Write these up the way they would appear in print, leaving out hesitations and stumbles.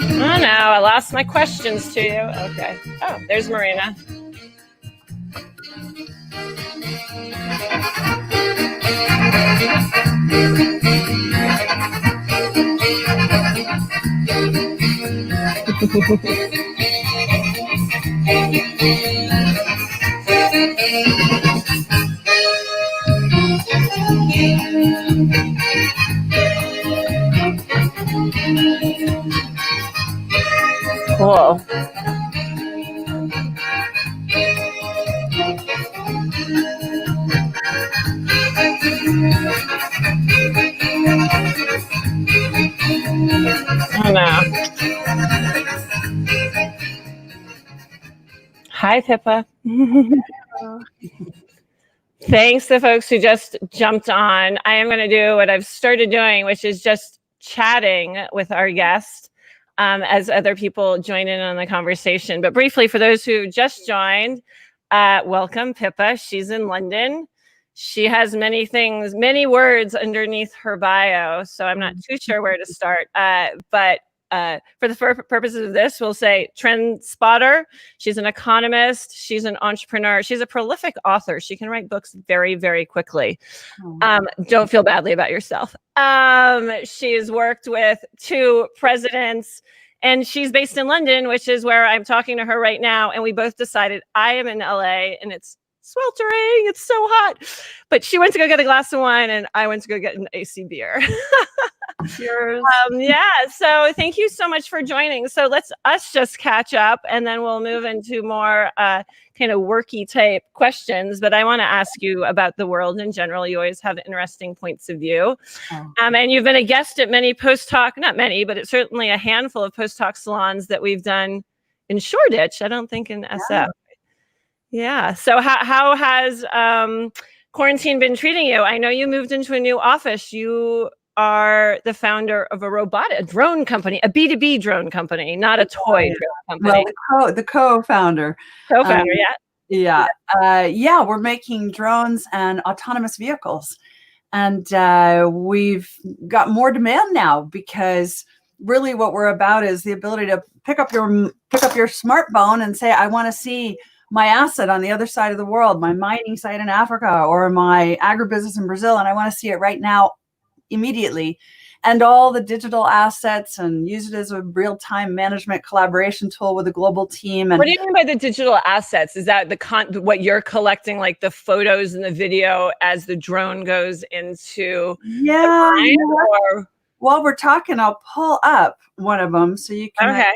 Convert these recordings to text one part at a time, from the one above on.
Oh no, I lost my questions to you. Okay. Oh, there's Marina. Cool. Oh no. Hi, Pippa. Thanks to folks who just jumped on. I am going to do what I've started doing, which is just chatting with our guest as other people join in on the conversation. But briefly, for those who just joined, welcome, Pippa. She's in London. She has many things, many words underneath her bio, so I'm not too sure where to start. But for the purposes of this, we'll say trend spotter. She's an economist. She's an entrepreneur. She's a prolific author. She can write books very, very quickly. Don't feel badly about yourself. She's worked with 2 presidents, and she's based in London, which is where I'm talking to her right now. And we both decided I am in LA, and it's sweltering. It's so hot. But she went to go get a glass of wine, and I went to go get an AC beer. Cheers. Yeah, so thank you so much for joining. So let's just catch up, and then we'll move into more kind of worky type questions. But I want to ask you about the world in general. You always have interesting points of view. And you've been a guest at many post-talk, not many, but it's certainly a handful of post-talk salons that we've done in Shoreditch. I don't think in SF. Yeah. So how has quarantine been treating you? I know you moved into a new office. You are the founder of a drone company, a B2B drone company, not a toy drone company. Well, the co-founder. Co-founder, yeah. We're making drones and autonomous vehicles. And we've got more demand now because really what we're about is the ability to pick up your smartphone and say, I want to see my asset on the other side of the world, my mining site in Africa or my agribusiness in Brazil, and I want to see it right now, immediately, and all the digital assets, and use it as a real-time management collaboration tool with a global team. And what do you mean by the digital assets? Is that what you're collecting, like the photos and the video as the drone goes into the mine, or? While we're talking, I'll pull up one of them so you can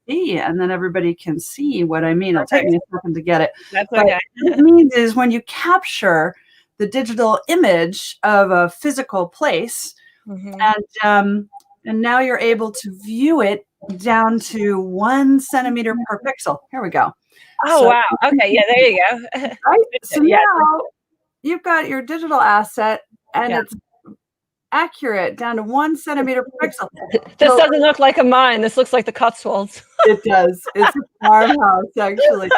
see, and then everybody can see what I mean. It'll take me a second to get it. That's okay. What it means is when you capture the digital image of a physical place, and now you're able to view it down to 1 centimeter per pixel. Here we go. Oh, wow. Okay. Yeah, there you go. Right? So now you've got your digital asset, and it's accurate down to 1 centimeter per pixel. This doesn't look like a mine. This looks like the Cotswolds. It does. It's a farmhouse, actually.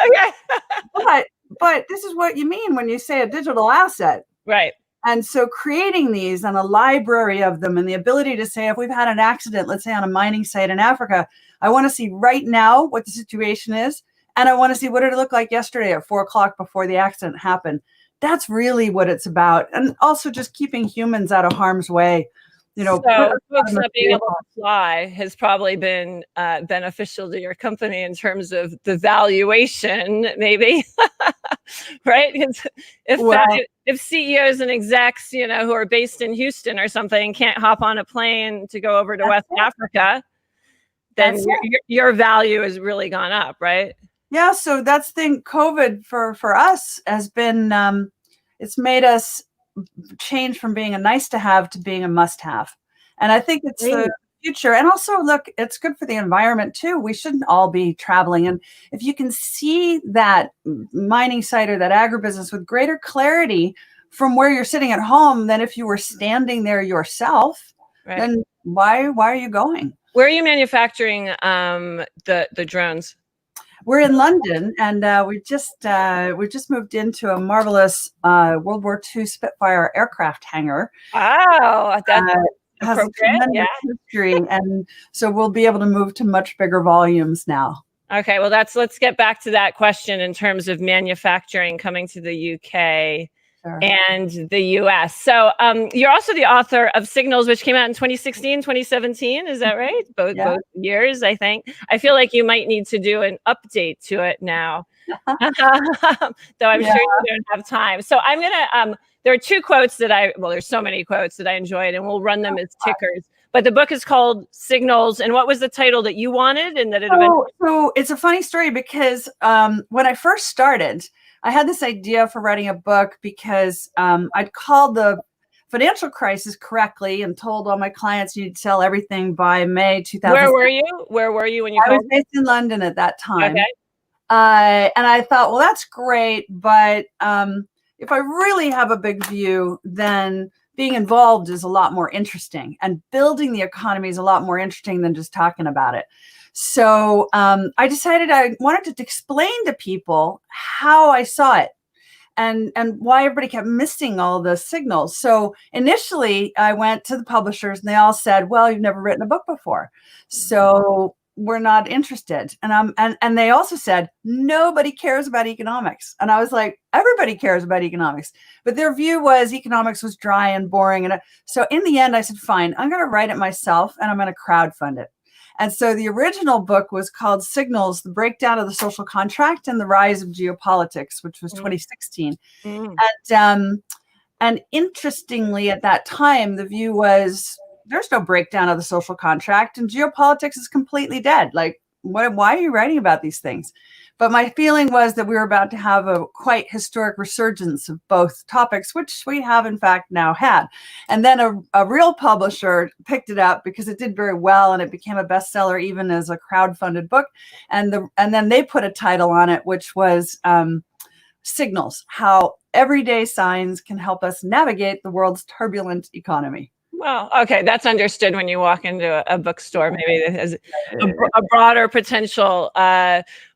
Okay. But this is what you mean when you say a digital asset. Right. And so creating these and a library of them, and the ability to say, if we've had an accident, let's say on a mining site in Africa, I want to see right now what the situation is. And I want to see what did it look like yesterday at 4 o'clock before the accident happened. That's really what it's about. And also just keeping humans out of harm's way. So folks not being able to fly has probably been beneficial to your company in terms of the valuation, maybe, right? If CEOs and execs, who are based in Houston or something, can't hop on a plane to go over to West Africa, then your value has really gone up, right? Yeah. So that's the thing. COVID for us has been, it's made us change from being a nice to have to being a must have. And I think it's the future. And also, look, it's good for the environment too. We shouldn't all be traveling. And if you can see that mining site or that agribusiness with greater clarity from where you're sitting at home than if you were standing there yourself, then why are you going? Where are you manufacturing the drones? We're in London, and we just moved into a marvelous World War II Spitfire aircraft hangar. Wow, has a appropriate. tremendous Yeah. history, and so we'll be able to move to much bigger volumes now. Okay, well, let's get back to that question in terms of manufacturing coming to the UK Sure. and the US. So you're also the author of Signals, which came out in 2016, 2017. Is that right? Both years, I think. I feel like you might need to do an update to it now, though I'm sure you don't have time. So I'm going to, there are two quotes that there's so many quotes that I enjoyed, and we'll run them as tickers. But the book is called Signals. And what was the title that you wanted and that it eventually... So it's a funny story because when I first started, I had this idea for writing a book because I'd called the financial crisis correctly and told all my clients you need to sell everything by May 2000. Where were you? Where were you when you called? I was based in London at that time. Okay. And I thought, well, that's great. But if I really have a big view, then being involved is a lot more interesting, and building the economy is a lot more interesting than just talking about it. So I decided I wanted to explain to people how I saw it and why everybody kept missing all the signals. So initially I went to the publishers and they all said, well, you've never written a book before, so we're not interested. And they also said, nobody cares about economics. And I was like, everybody cares about economics. But their view was economics was dry and boring. And so in the end, I said, fine, I'm going to write it myself and I'm going to crowdfund it. And so the original book was called Signals, The Breakdown of the Social Contract and the Rise of Geopolitics, which was 2016. And interestingly, at that time, the view was there's no breakdown of the social contract and geopolitics is completely dead. Like, why are you writing about these things? But my feeling was that we were about to have a quite historic resurgence of both topics, which we have in fact now had. And then a real publisher picked it up because it did very well and it became a bestseller even as a crowdfunded book. And then they put a title on it, which was Signals, How Everyday Signs Can Help Us Navigate the World's Turbulent Economy. Well, okay, that's understood when you walk into a bookstore. Maybe it has a broader potential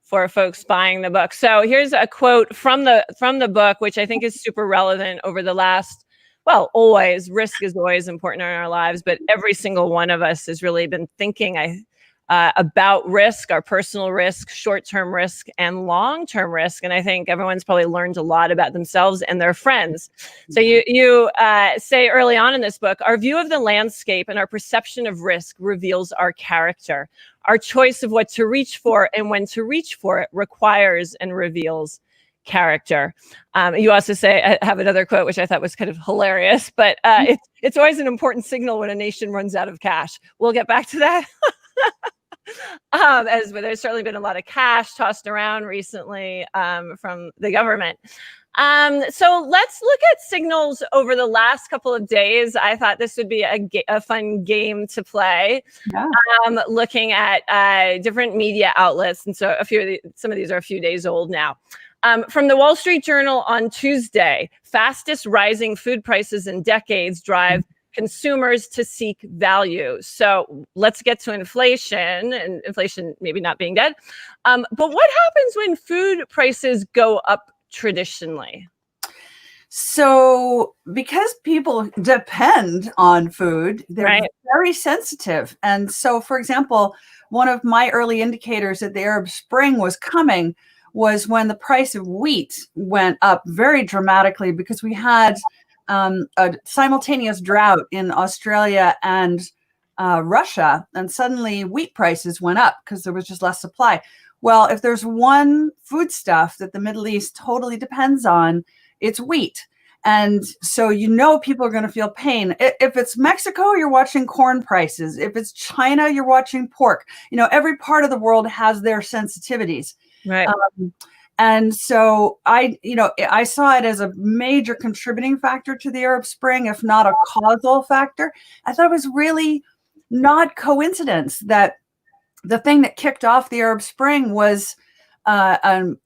for folks buying the book. So here's a quote from the book, which I think is super relevant over the last, well, always, risk is always important in our lives, but every single one of us has really been thinking about risk, our personal risk, short-term risk, and long-term risk. And I think everyone's probably learned a lot about themselves and their friends. So you say early on in this book, our view of the landscape and our perception of risk reveals our character. Our choice of what to reach for and when to reach for it requires and reveals character. You also say, I have another quote, which I thought was kind of hilarious, but it's always an important signal when a nation runs out of cash. We'll get back to that. As there's certainly been a lot of cash tossed around recently from the government. So let's look at signals over the last couple of days. I thought this would be a fun game to play. Yeah. Looking at different media outlets, and so some of these are a few days old now. From the Wall Street Journal on Tuesday, fastest rising food prices in decades drive consumers to seek value. So let's get to inflation, and inflation maybe not being dead. But what happens when food prices go up traditionally? So because people depend on food, they're very sensitive. And so, for example, one of my early indicators that the Arab Spring was coming was when the price of wheat went up very dramatically, because we had a simultaneous drought in Australia and Russia, and suddenly wheat prices went up because there was just less supply. Well, if there's one foodstuff that the Middle East totally depends on, it's wheat. And so people are going to feel pain. If it's Mexico, you're watching corn prices. If it's China, you're watching pork. Every part of the world has their sensitivities. Right. And so I saw it as a major contributing factor to the Arab Spring, if not a causal factor. I thought it was really not coincidence that the thing that kicked off the Arab Spring was a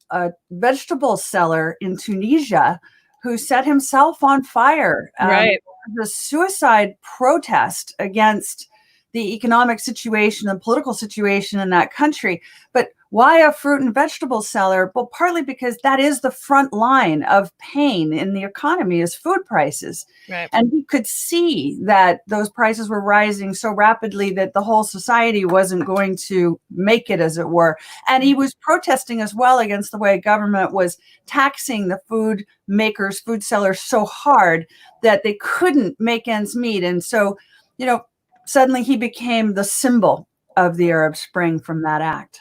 vegetable seller in Tunisia who set himself on fire. Right. The suicide protest against the economic situation and political situation in that country. But why a fruit and vegetable seller? Well, partly because that is the front line of pain in the economy is food prices. Right. And he could see that those prices were rising so rapidly that the whole society wasn't going to make it, as it were. And he was protesting as well against the way government was taxing the food makers, food sellers so hard that they couldn't make ends meet. And so, suddenly he became the symbol of the Arab Spring from that act.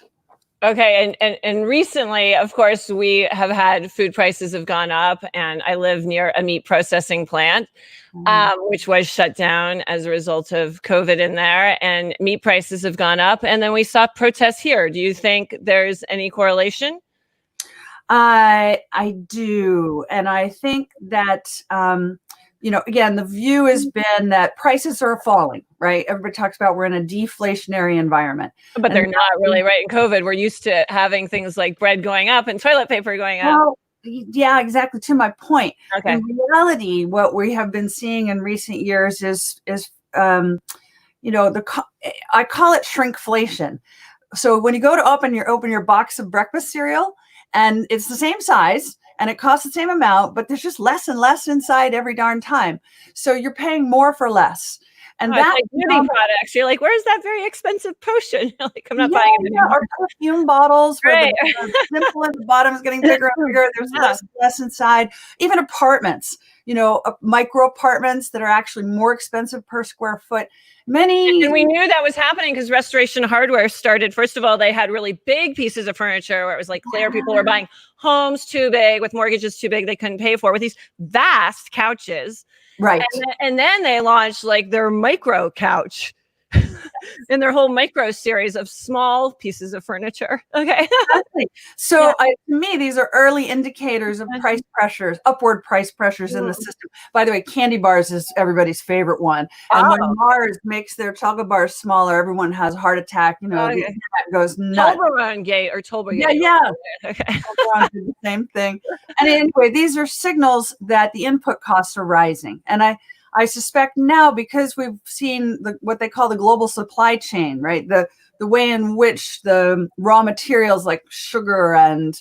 Okay, and recently, of course, we have had food prices have gone up, and I live near a meat processing plant, which was shut down as a result of COVID in there, and meat prices have gone up, and then we saw protests here. Do you think there's any correlation? I do, and I think that again, the view has been that prices are falling, right? Everybody talks about we're in a deflationary environment. But they're not really, right? In COVID, we're used to having things like bread going up and toilet paper going up. Well, yeah, exactly. To my point. Okay. In reality, what we have been seeing in recent years is I call it shrinkflation. So when you go to open your box of breakfast cereal, and it's the same size, and it costs the same amount, but there's just less and less inside every darn time. So you're paying more for less. And that's like beauty products. You're like, where's that very expensive potion? Like, I'm not buying it anymore. Or perfume bottles where the nipple at the bottom is getting bigger and bigger. There's less and less inside. Even apartments, micro apartments that are actually more expensive per square foot. And we knew that was happening because Restoration Hardware started. First of all, they had really big pieces of furniture where it was like clear people were buying homes too big with mortgages too big they couldn't pay for, with these vast couches. Right. And then they launched like their micro couch in their whole micro series of small pieces of furniture. Okay. Exactly. So to me, these are early indicators of price pressures, upward price pressures in the system. By the way, candy bars is everybody's favorite one. And when Mars makes their chocolate bars smaller, everyone has a heart attack. That goes nuts. Toblerone gate or Toblerone. Yeah. Okay. Toblerone did the same thing. And anyway, these are signals that the input costs are rising. And I suspect now, because we've seen what they call the global supply chain, right? The way in which the raw materials like sugar and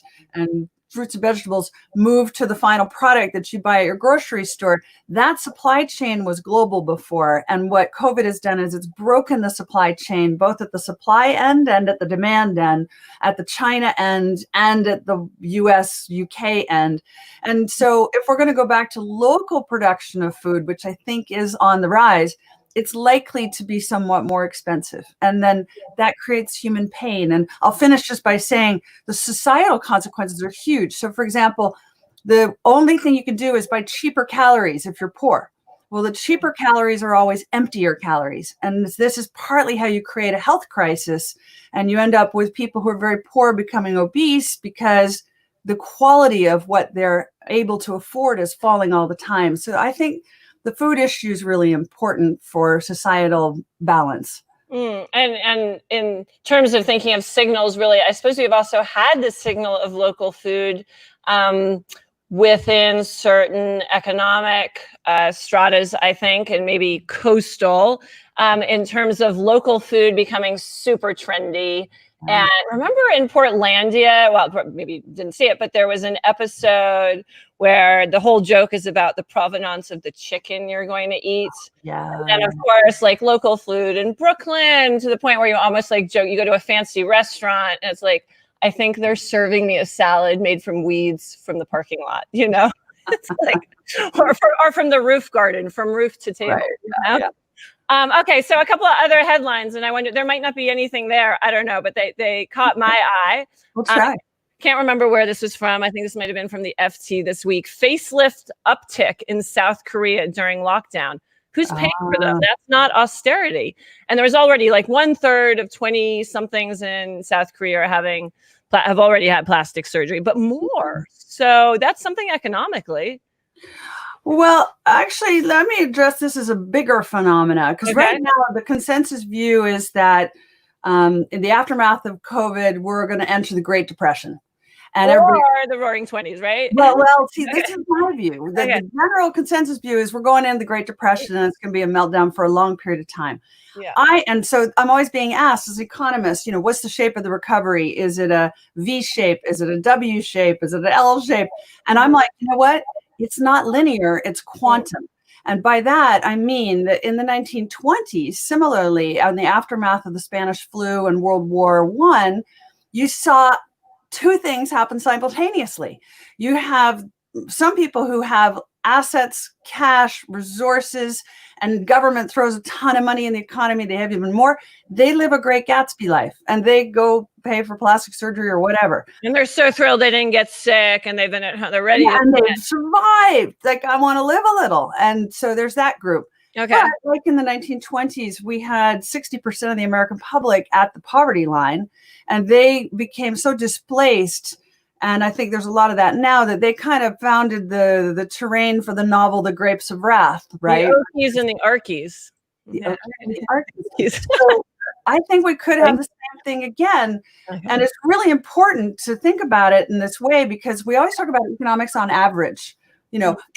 fruits and vegetables move to the final product that you buy at your grocery store, that supply chain was global before. And what COVID has done is it's broken the supply chain, both at the supply end and at the demand end, at the China end and at the US, UK end. And so if we're going to go back to local production of food, which I think is on the rise, it's likely to be somewhat more expensive. And then that creates human pain. And I'll finish just by saying the societal consequences are huge. So for example, the only thing you can do is buy cheaper calories if you're poor. Well, the cheaper calories are always emptier calories. And this is partly how you create a health crisis. And you end up with people who are very poor becoming obese because the quality of what they're able to afford is falling all the time. So I think the food issue is really important for societal balance. And in terms of thinking of signals, really, I suppose we've also had the signal of local food within certain economic stratas, I think, and maybe coastal, in terms of local food becoming super trendy. And remember in Portlandia, well, maybe you didn't see it, but there was an episode where the whole joke is about the provenance of the chicken you're going to eat. Yeah. And of course, like local food in Brooklyn, to the point where you almost like joke, you go to a fancy restaurant and it's like, I think they're serving me a salad made from weeds from the parking lot, It's like, or from the roof garden, from roof to table. Right. Yeah. Okay, so a couple of other headlines, and I wonder, there might not be anything there, I don't know, but they caught my eye. We'll try. Can't remember where this was from. I think this might have been from the FT this week. Facelift uptick in South Korea during lockdown. Who's paying for them? That's not austerity. And there was already like 1/3 of 20-somethings in South Korea have already had plastic surgery, but more. So that's something economically. Well, actually, let me address this as a bigger phenomena, because right now the consensus view is that in the aftermath of COVID, we're going to enter the Great Depression. And or everybody, the Roaring Twenties, right? well, see, this Okay. is my view. The, Okay. the general consensus view is we're going into the Great Depression and it's going to be a meltdown for a long period of time. Yeah. And so I'm always being asked as an economist, what's the shape of the recovery? Is it a V shape? Is it a W shape? Is it an L shape? And I'm like, you know what? It's not linear, it's quantum. And by that, I mean that in the 1920s, similarly, in the aftermath of the Spanish flu and World War I, you saw two things happen simultaneously. You have some people who have assets, cash, resources, and government throws a ton of money in the economy. They have even more. They live a great Gatsby life and they go pay for plastic surgery or whatever. And they're so thrilled they didn't get sick and they've been at home. They're ready. And they've survived. Like, I want to live a little. And so there's that group. Okay. But like in the 1920s, we had 60% of the American public at the poverty line, and they became so displaced. And I think there's a lot of that now that they kind of founded the terrain for the novel, The Grapes of Wrath, right? The Okies and the Arkies. The Okies and the Arkies. So I think we could have the same thing again. Okay. And it's really important to think about it in this way because we always talk about economics on average.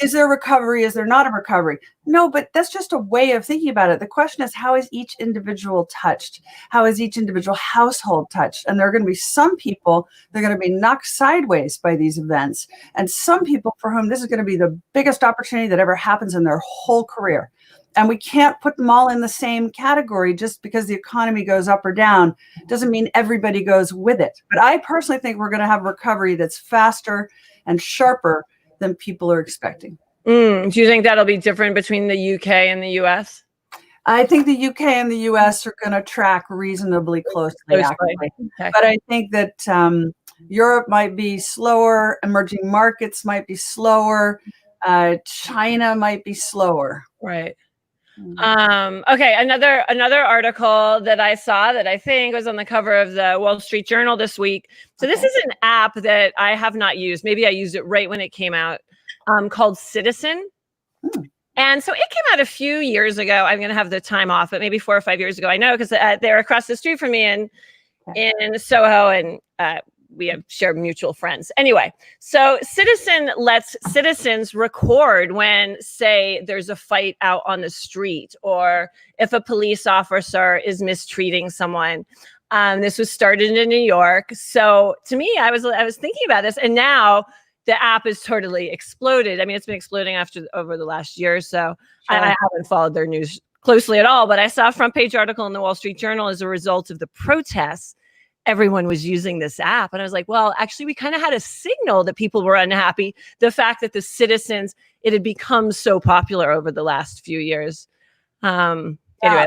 Is there a recovery? Is there not a recovery? No, but that's just a way of thinking about it. The question is, how is each individual touched? How is each individual household touched? And there are going to be some people that are going to be knocked sideways by these events. And some people for whom this is going to be the biggest opportunity that ever happens in their whole career. And we can't put them all in the same category just because the economy goes up or down. Doesn't mean everybody goes with it. But I personally think we're going to have a recovery that's faster and sharper than people are expecting. Do you think that'll be different between the UK and the US? I think the UK and the US are going to track reasonably closely, actually. Okay. But I think that Europe might be slower, emerging markets might be slower, China might be slower. Right. Okay, another article that I saw that I think was on the cover of the Wall Street Journal this week. So this is an app that I have not used. Maybe I used it right when it came out, called Citizen. And so it came out a few years ago. I'm going to have the time off, but maybe 4 or 5 years ago. I know because they're across the street from me in Soho, and we have shared mutual friends. Anyway, so Citizen lets citizens record when, say, there's a fight out on the street or if a police officer is mistreating someone. This was started in New York. So to me, I was thinking about this, and now the app is totally exploded. I mean, it's been exploding over the last year or so. Sure. I haven't followed their news closely at all, but I saw a front page article in the Wall Street Journal as a result of the protests. Everyone was using this app. And I was like, well, actually, we kind of had a signal that people were unhappy. The fact that the citizens, it had become so popular over the last few years. Anyway.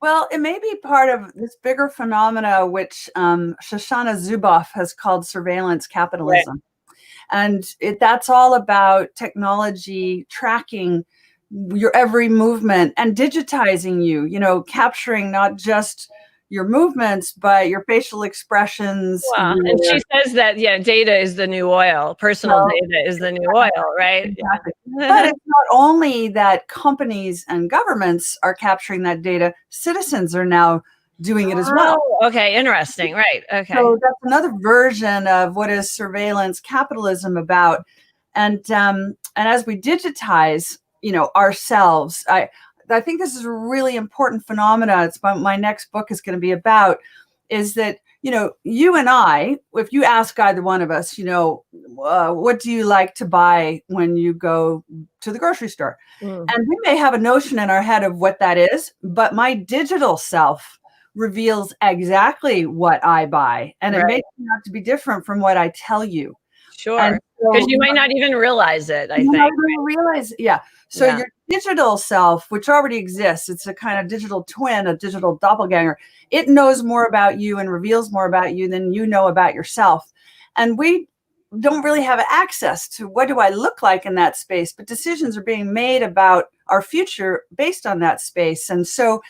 Well, it may be part of this bigger phenomena, which Shoshana Zuboff has called surveillance capitalism. Right. And that's all about technology tracking your every movement and digitizing you, capturing not just your movements, but your facial expressions. Wow. And she says that, data is the new oil. Personal data is the new oil, right? Exactly. But it's not only that companies and governments are capturing that data, citizens are now doing it as well. Okay, interesting. Right. Okay. So that's another version of what is surveillance capitalism about. And as we digitize, ourselves, I think this is a really important phenomena. It's what my next book is going to be about, is that, you and I, if you ask either one of us, what do you like to buy when you go to the grocery store? And we may have a notion in our head of what that is, but my digital self reveals exactly what I buy. And it may turn out to be different from what I tell you. Sure. Because you might not even realize it, I think. Realize, So your digital self, which already exists, it's a kind of digital twin, a digital doppelganger. It knows more about you and reveals more about you than you know about yourself. And we don't really have access to what do I look like in that space, but decisions are being made about our future based on that space. And so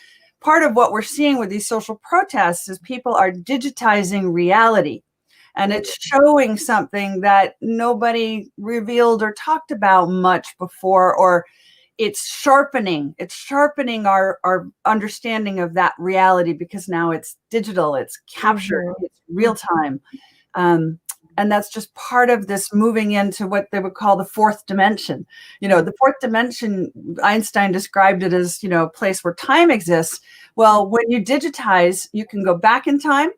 part of what we're seeing with these social protests is people are digitizing reality. And it's showing something that nobody revealed or talked about much before, or it's sharpening our understanding of that reality because now it's digital, it's captured, it's real time. And that's just part of this moving into what they would call the fourth dimension. The fourth dimension, Einstein described it as, a place where time exists. Well, when you digitize, you can go back in time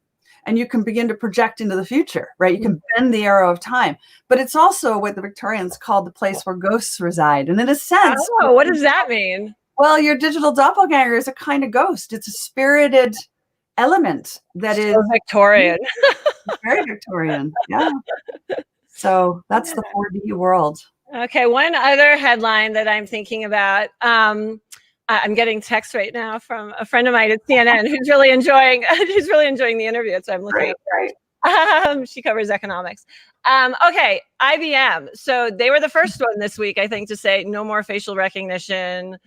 and you can begin to project into the future, right? You can bend the arrow of time. But it's also what the Victorians called the place where ghosts reside. And in a sense... Oh, what does that mean? Well, your digital doppelganger is a kind of ghost. It's a spirited element that is Victorian. Very Victorian. Yeah. So that's the 4D world. Okay. One other headline that I'm thinking about. I'm getting text right now from a friend of mine at CNN who's really enjoying the interview. So I'm looking at right. She covers economics. Okay, IBM. So they were the first one this week, I think, to say no more facial recognition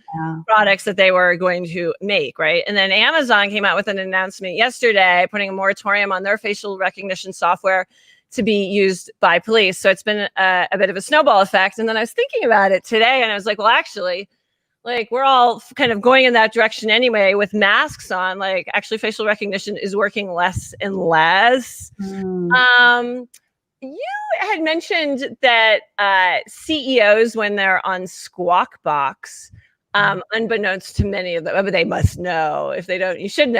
products that they were going to make, right? And then Amazon came out with an announcement yesterday, putting a moratorium on their facial recognition software to be used by police. So it's been a bit of a snowball effect. And then I was thinking about it today, and I was like, well, actually, like we're all kind of going in that direction anyway with masks on. Like actually facial recognition is working less and less. You had mentioned that CEOs, when they're on Squawk Box, unbeknownst to many of them, but they must know. If they don't,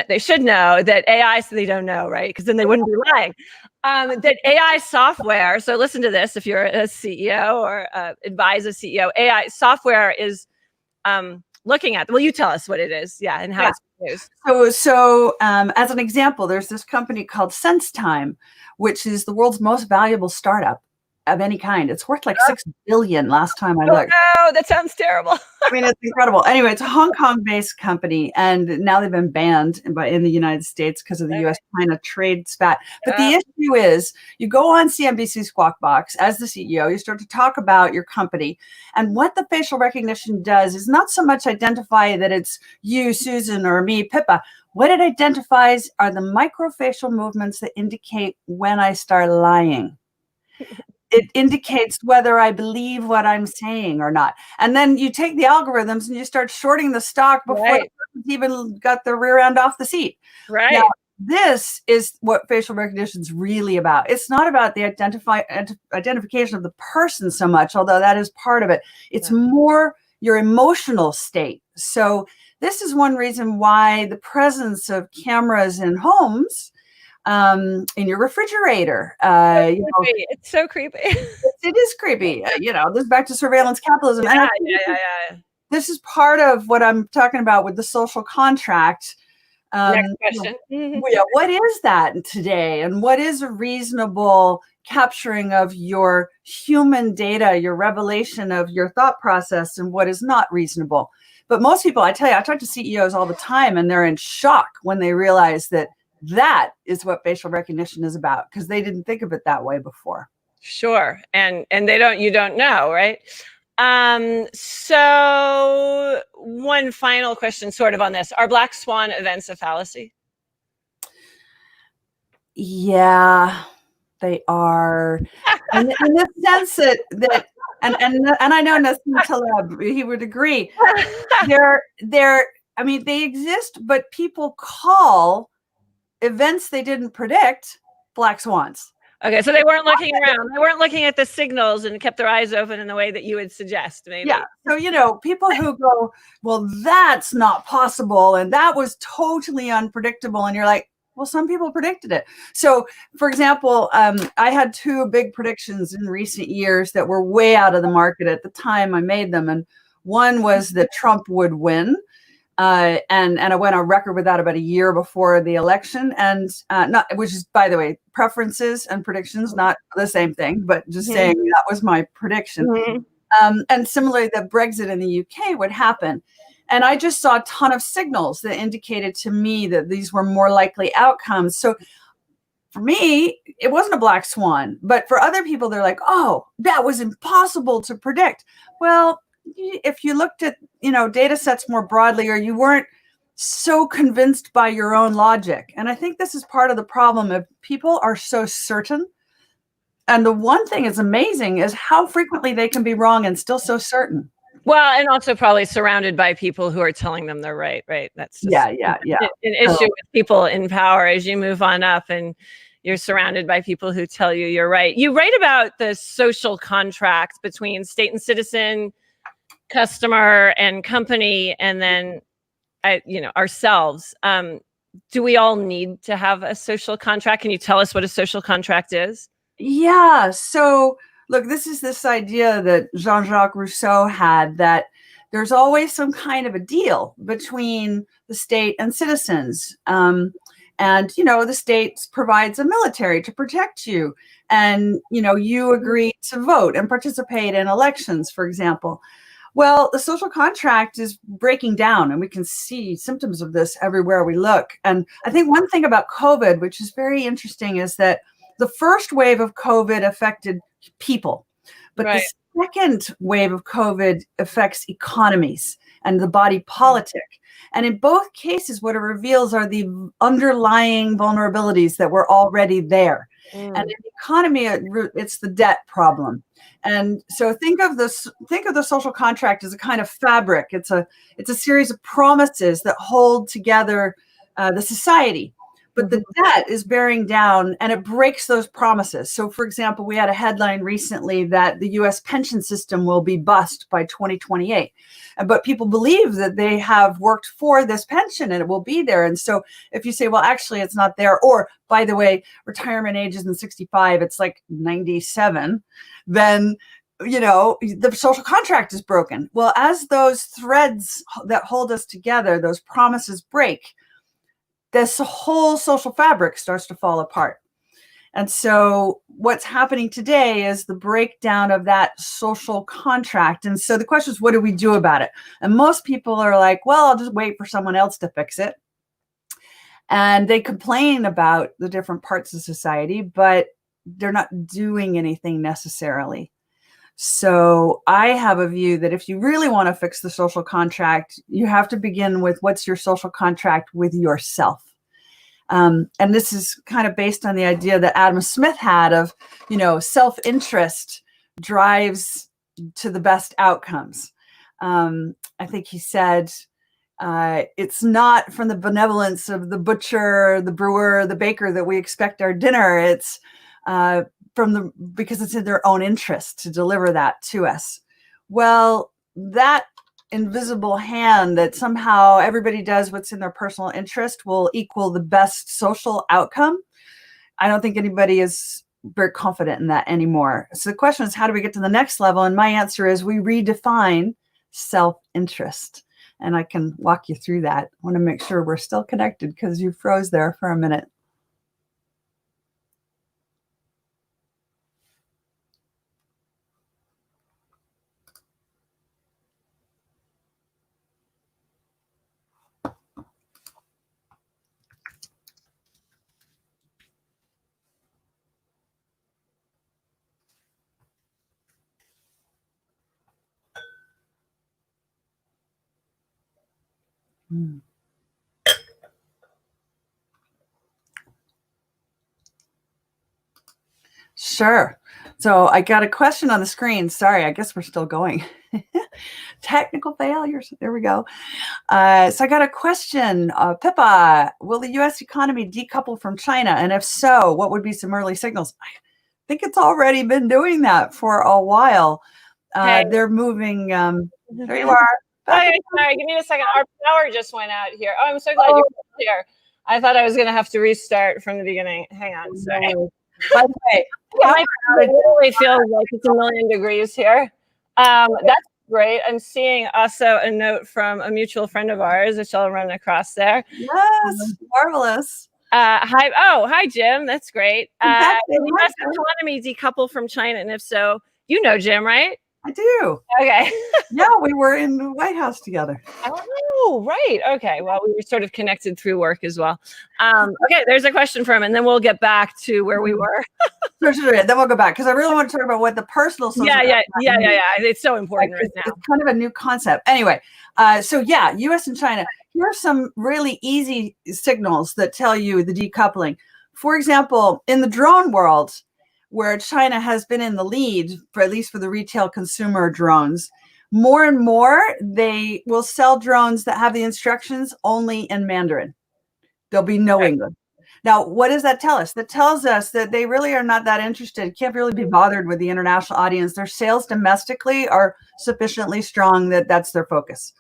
they should know that AI, so they don't know, right? Because then they wouldn't be lying. That AI software, so listen to this, if you're a CEO or advise a CEO, AI software is looking at, well, you tell us what it is, and how it's used. So as an example, there's this company called SenseTime, which is the world's most valuable startup of any kind. It's worth like $6 billion last time I looked. Oh, that sounds terrible. I mean, it's incredible. Anyway, it's a Hong Kong-based company, and now they've been banned in the United States because of the U.S.-China trade spat. But the issue is, you go on CNBC Squawk Box as the CEO, you start to talk about your company, and what the facial recognition does is not so much identify that it's you, Susan, or me, Pippa. What it identifies are the microfacial movements that indicate when I start lying. It indicates whether I believe what I'm saying or not. And then you take the algorithms and you start shorting the stock before the person's even got the rear end off the seat. Right. Now, this is what facial recognition is really about. It's not about the identification of the person so much, although that is part of it. It's more your emotional state. So this is one reason why the presence of cameras in homes, in your refrigerator, it's so creepy. It is creepy. This is back to surveillance capitalism. This is part of what I'm talking about with the social contract. Next question. What is that today? And what is a reasonable capturing of your human data, your revelation of your thought process, and what is not reasonable? But most people, I tell you, I talk to CEOs all the time, and they're in shock when they realize that is what facial recognition is about, because they didn't think of it that way before. Sure. And you don't know, right? So one final question sort of on this. Are Black Swan events a fallacy? Yeah, they are. in the sense that and I know Nassim Taleb, he would agree. They exist, but people call events they didn't predict black swans. Okay, so they weren't looking around. They weren't looking at the signals and kept their eyes open in the way that you would suggest, maybe. Yeah. So, people who go, well, that's not possible, and that was totally unpredictable. And you're like, well, some people predicted it. So, for example, I had two big predictions in recent years that were way out of the market at the time I made them. And one was that Trump would win. And I went on record with that about a year before the election, and which is, by the way, preferences and predictions, not the same thing, but just saying that was my prediction. And similarly, that Brexit in the UK would happen. And I just saw a ton of signals that indicated to me that these were more likely outcomes. So for me, it wasn't a black swan, but for other people, they're like, oh, that was impossible to predict. Well, if you looked at, data sets more broadly, or you weren't so convinced by your own logic. And I think this is part of the problem of people are so certain. And the one thing that's amazing is how frequently they can be wrong and still so certain. Well, and also probably surrounded by people who are telling them they're right. That's just yeah. an issue with people in power as you move on up, and you're surrounded by people who tell you you're right. You write about the social contract between state and citizen, customer and company, and then ourselves. Do we all need to have a social contract? Can you tell us what a social contract is? Yeah. So look, this is this idea that Jean-Jacques Rousseau had, that there's always some kind of a deal between the state and citizens. And, the state provides a military to protect you. And, you agree to vote and participate in elections, for example. Well, the social contract is breaking down, and we can see symptoms of this everywhere we look. And I think one thing about COVID, which is very interesting, is that the first wave of COVID affected people, but Right. the second wave of COVID affects economies and the body politic. And in both cases, what it reveals are the underlying vulnerabilities that were already there. And in the economy, it's the debt problem. And so think of the social contract as a kind of fabric. It's a series of promises that hold together the society. But the debt is bearing down, and it breaks those promises. So, for example, we had a headline recently that the U.S. pension system will be bust by 2028. But people believe that they have worked for this pension and it will be there. And so if you say, well, actually, it's not there, or by the way, retirement age isn't 65, it's like 97, then the social contract is broken. Well, as those threads that hold us together, those promises break, this whole social fabric starts to fall apart. And so what's happening today is the breakdown of that social contract. And so the question is, what do we do about it? And most people are like, well, I'll just wait for someone else to fix it. And they complain about the different parts of society, but they're not doing anything necessarily. So I have a view that if you really want to fix the social contract, you have to begin with, what's your social contract with yourself? And this is kind of based on the idea that Adam Smith had of, self-interest drives to the best outcomes. I think he said, it's not from the benevolence of the butcher, the brewer, the baker that we expect our dinner. It's because it's in their own interest to deliver that to us. Well, that invisible hand that somehow everybody does what's in their personal interest will equal the best social outcome. I don't think anybody is very confident in that anymore. So the question is, how do we get to the next level? And my answer is, we redefine self-interest. And I can walk you through that. I want to make sure we're still connected because you froze there for a minute. Sure. So I got a question on the screen. Sorry, I guess we're still going. Technical failures. There we go. So I got a question. Pippa, will the U.S. economy decouple from China? And if so, what would be some early signals? I think it's already been doing that for a while. They're moving. There you are. Sorry, give me a second. Our power just went out here. Oh, I'm so glad you're here. I thought I was going to have to restart from the beginning. Hang on. Sorry. By the way, it literally feels like it's 1,000,000 degrees here. That's great. I'm seeing also a note from a mutual friend of ours, which I'll run across there. Yes, marvelous. Hi. Oh, hi, Jim. That's great. Will the U.S. economy decouple from China? And if so, you know Jim, right? I do. Okay. Yeah, we were in the White House together. Oh, right. Okay. Well, we were sort of connected through work as well. Okay, there's a question from him, and then we'll get back to where we were. Sure. Then we'll go back, because I really want to talk about what the personal social Yeah. It's so important right now. It's kind of a new concept. Anyway, so yeah, U.S. and China. Here are some really easy signals that tell you the decoupling. For example, in the drone world, where China has been in the lead, for at least for the retail consumer drones, more and more they will sell drones that have the instructions only in Mandarin. There'll be no English. Now, what does that tell us? That tells us that they really are not that interested, can't really be bothered with the international audience. Their sales domestically are sufficiently strong that that's their focus.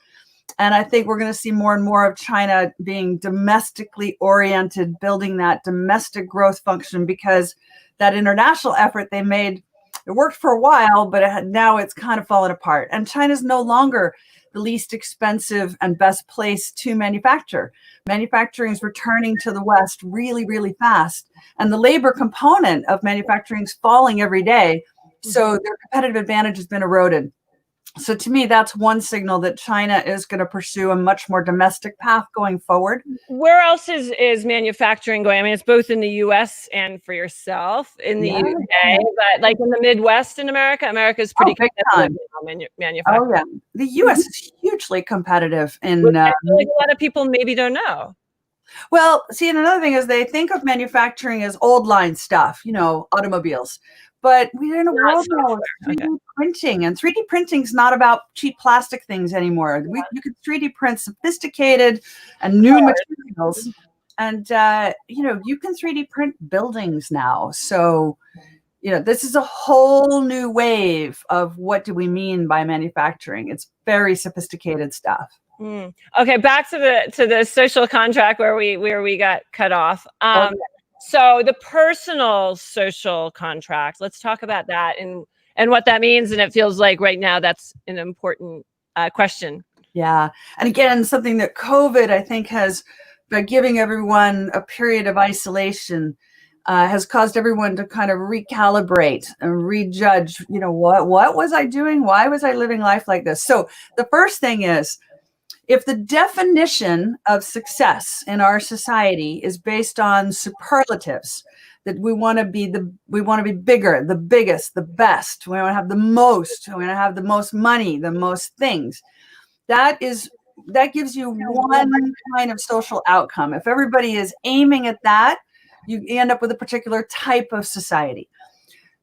And I think we're going to see more and more of China being domestically oriented, building that domestic growth function, because that international effort they made, it worked for a while, but now it's kind of fallen apart. And China's no longer the least expensive and best place to manufacture. Manufacturing is returning to the West really, really fast. And the labor component of manufacturing is falling every day. So their competitive advantage has been eroded. So to me, that's one signal that China is going to pursue a much more domestic path going forward. Where else is manufacturing going? I mean, it's both in the U.S. and for yourself in the UK, but like in the Midwest in America, America's pretty competitive in manufacturing. Oh yeah, the U.S. is hugely competitive in. I feel like a lot of people maybe don't know. Well, see, and another thing is they think of manufacturing as old line stuff, automobiles. But we're in a world now of 3D printing, and 3D printing is not about cheap plastic things anymore. You can 3D print sophisticated and new materials, and you can 3D print buildings now. So, this is a whole new wave of what do we mean by manufacturing. It's very sophisticated stuff. Okay, back to the social contract where we got cut off. So the personal social contract, let's talk about that and what that means. And it feels like right now that's an important question. Yeah. And again, something that COVID, I think, has, by giving everyone a period of isolation, has caused everyone to kind of recalibrate and rejudge, what was I doing? Why was I living life like this? So the first thing is, if the definition of success in our society is based on superlatives, that we want to be bigger, the biggest, the best, we want to have the most, we want to have the most money, the most things, that gives you one kind of social outcome. If everybody is aiming at that, you end up with a particular type of society.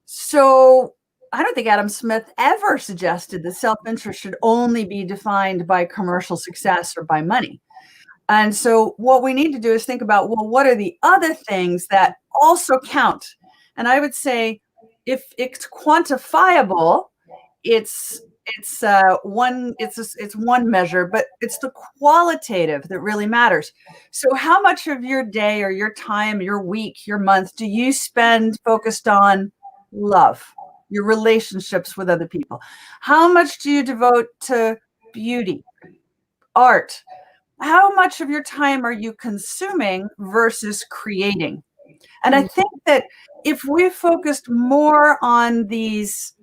So I don't think Adam Smith ever suggested that self-interest should only be defined by commercial success or by money. And so what we need to do is think about, well, what are the other things that also count? And I would say if it's quantifiable, it's one measure, but it's the qualitative that really matters. So how much of your day or your time, your week, your month do you spend focused on love? Your relationships with other people? How much do you devote to beauty, art? How much of your time are you consuming versus creating? And I think that if we focused more on these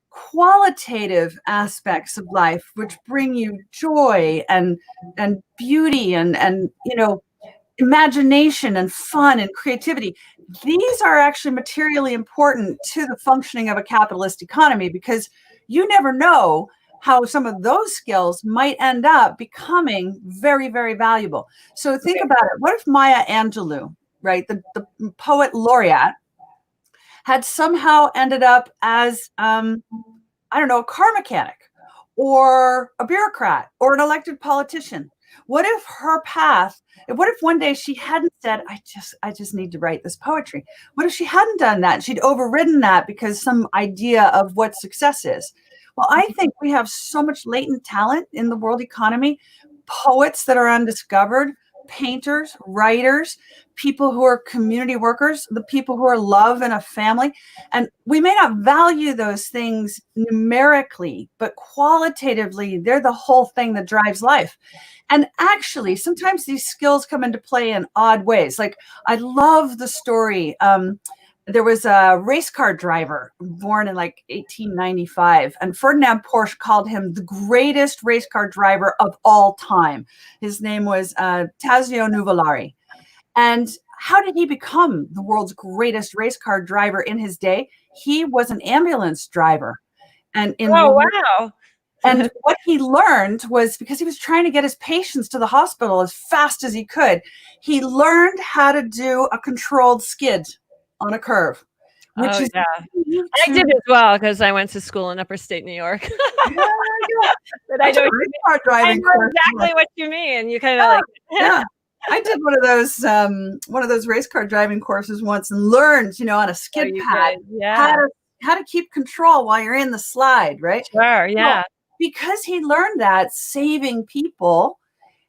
qualitative aspects of life, which bring you joy and beauty and imagination and fun and creativity, these are actually materially important to the functioning of a capitalist economy, because you never know how some of those skills might end up becoming very, very valuable. So think about it. What if Maya Angelou, right, the poet laureate, had somehow ended up as, a car mechanic or a bureaucrat or an elected politician? What if her path, what if one day she hadn't said, I just need to write this poetry? What if she hadn't done that? She'd overridden that because some idea of what success is. Well, I think we have so much latent talent in the world economy, poets that are undiscovered, painters, writers, people who are community workers, the people who are love in a family. And we may not value those things numerically, but qualitatively, they're the whole thing that drives life. And actually, sometimes these skills come into play in odd ways. Like, I love the story. There was a race car driver born in like 1895, and Ferdinand Porsche called him the greatest race car driver of all time. His name was Tazio Nuvolari. And how did he become the world's greatest race car driver in his day? He was an ambulance driver. And wow. And what he learned was, because he was trying to get his patients to the hospital as fast as he could, he learned how to do a controlled skid on a curve. Which is I did as well, because I went to school in upstate New York. But I know exactly what you mean. You kind of I did one of those race car driving courses once and learned, on a skid pad Yeah. how to keep control while you're in the slide, right? Sure. Yeah. Well, because he learned that saving people,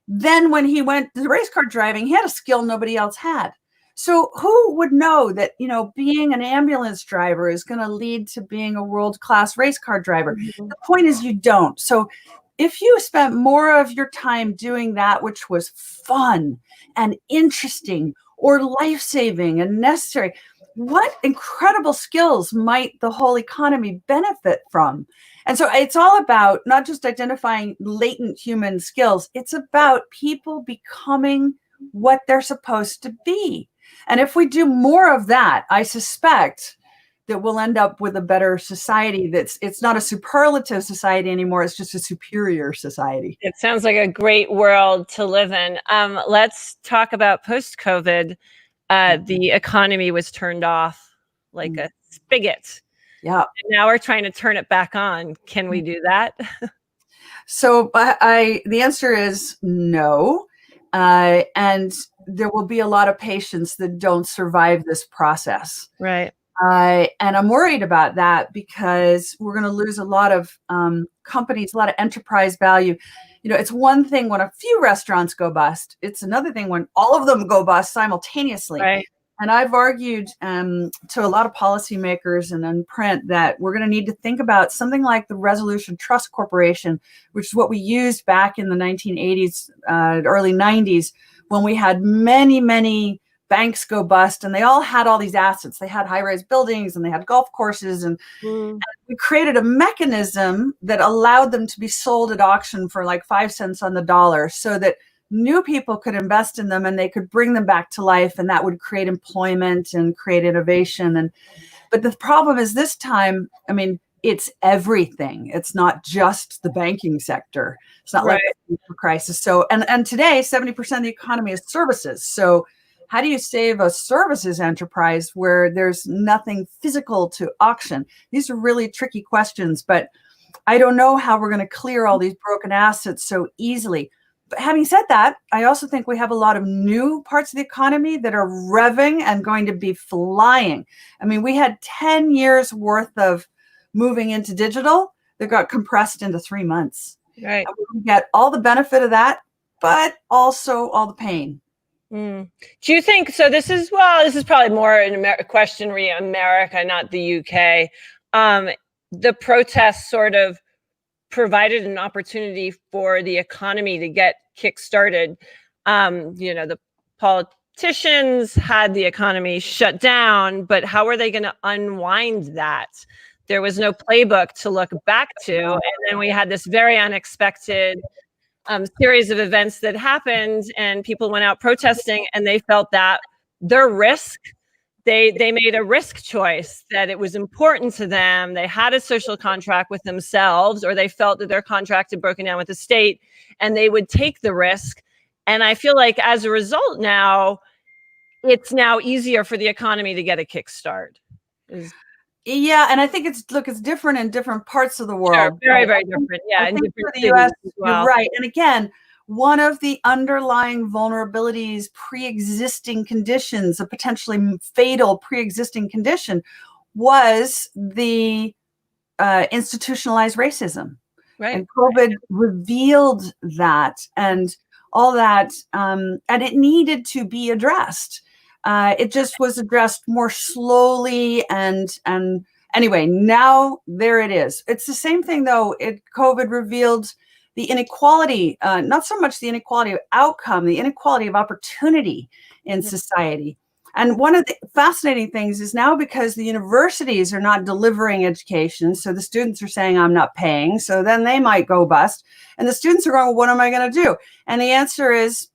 then when he went to race car driving, he had a skill nobody else had. So who would know that, being an ambulance driver is going to lead to being a world-class race car driver? Mhm. The point is you don't. So if you spent more of your time doing that which was fun and interesting or life-saving and necessary, what incredible skills might the whole economy benefit from? And so it's all about not just identifying latent human skills, it's about people becoming what they're supposed to be. And if we do more of that, I suspect that we'll end up with a better society. It's not a superlative society anymore. It's just a superior society. It sounds like a great world to live in. Let's talk about post-COVID. The economy was turned off like a spigot. Yeah. And now we're trying to turn it back on. Can we do that? So the answer is no. And there will be a lot of patients that don't survive this process. Right. And I'm worried about that because we're going to lose a lot of companies, a lot of enterprise value. It's one thing when a few restaurants go bust. It's another thing when all of them go bust simultaneously. Right. And I've argued to a lot of policymakers and in print that we're going to need to think about something like the Resolution Trust Corporation, which is what we used back in the 1980s, early 90s, when we had many, many banks go bust, and they all had all these assets. They had high-rise buildings and they had golf courses, and we created a mechanism that allowed them to be sold at auction for like 5 cents on the dollar, so that new people could invest in them and they could bring them back to life, and that would create employment and create innovation. But the problem is this time, it's everything. It's not just the banking sector. It's not like the crisis. So, and today, 70% of the economy is services. So how do you save a services enterprise where there's nothing physical to auction? These are really tricky questions, but I don't know how we're going to clear all these broken assets so easily. But having said that, I also think we have a lot of new parts of the economy that are revving and going to be flying. We had 10 years worth of moving into digital that got compressed into 3 months. Right. And we get all the benefit of that, but also all the pain. Do you think so? This is probably more a question re America, not the UK. The protests sort of provided an opportunity for the economy to get kick-started. The politicians had the economy shut down, but how are they going to unwind that? There was no playbook to look back to. And then we had this very unexpected series of events that happened, and people went out protesting, and they felt that their risk, they made a risk choice, that it was important to them. They had a social contract with themselves, or they felt that their contract had broken down with the state, and they would take the risk. And I feel like as a result now, it's now easier for the economy to get a kickstart. Yeah, and I think it's different in different parts of the world. Sure, very, very different. Yeah, I think for the US, you're right. And again, one of the underlying vulnerabilities, pre-existing conditions, a potentially fatal pre-existing condition, was the institutionalized racism. Right. And COVID revealed that and all that, and it needed to be addressed. It just was addressed more slowly, and anyway, now there it is. It's the same thing though. COVID revealed the inequality, not so much the inequality of outcome, the inequality of opportunity in society. And one of the fascinating things is now, because the universities are not delivering education, so the students are saying, I'm not paying, so then they might go bust. And the students are going, well, what am I going to do? And the answer is,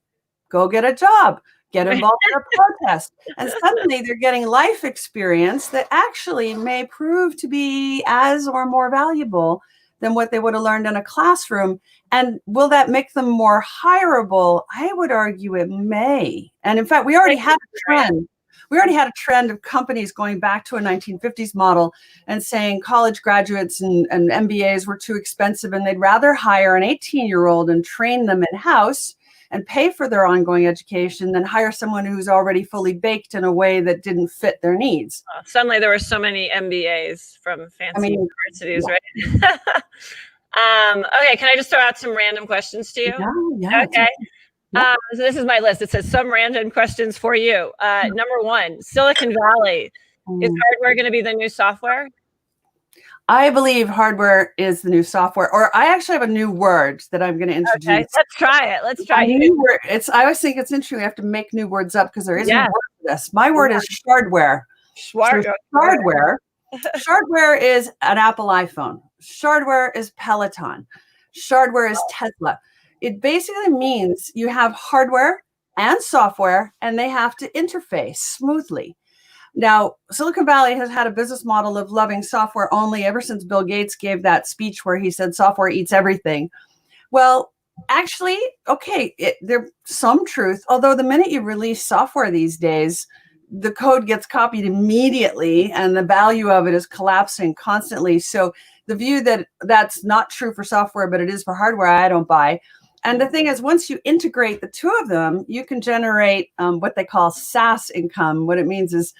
go get a job. Get involved in a protest. And suddenly they're getting life experience that actually may prove to be as or more valuable than what they would have learned in a classroom. And will that make them more hireable? I would argue it may. And in fact, we already had a trend. We already had a trend of companies going back to a 1950s model and saying college graduates and MBAs were too expensive, and they'd rather hire an 18-year-old and train them in-house and pay for their ongoing education than hire someone who's already fully baked in a way that didn't fit their needs. Suddenly there were so many MBAs from fancy universities, yeah. right? Okay, can I just throw out some random questions to you? Yeah. Okay. Yeah. So this is my list. It says some random questions for you. Number one, Silicon Valley. Is hardware going to be the new software? I believe hardware is the new software, or I actually have a new word that I'm going to introduce. Okay, let's try it. Let's try it. I always think it's interesting. We have to make new words up because there isn't a word for this. My word is shardware. Shardware. Shardware is an Apple iPhone. Shardware is Peloton. Shardware is Tesla. It basically means you have hardware and software, and they have to interface smoothly. Now, Silicon Valley has had a business model of loving software only ever since Bill Gates gave that speech where he said software eats everything. Well, actually, okay, there's some truth, although the minute you release software these days, the code gets copied immediately and the value of it is collapsing constantly. So the view that that's not true for software, but it is for hardware, I don't buy. And the thing is, once you integrate the two of them, you can generate what they call SaaS income. What it means is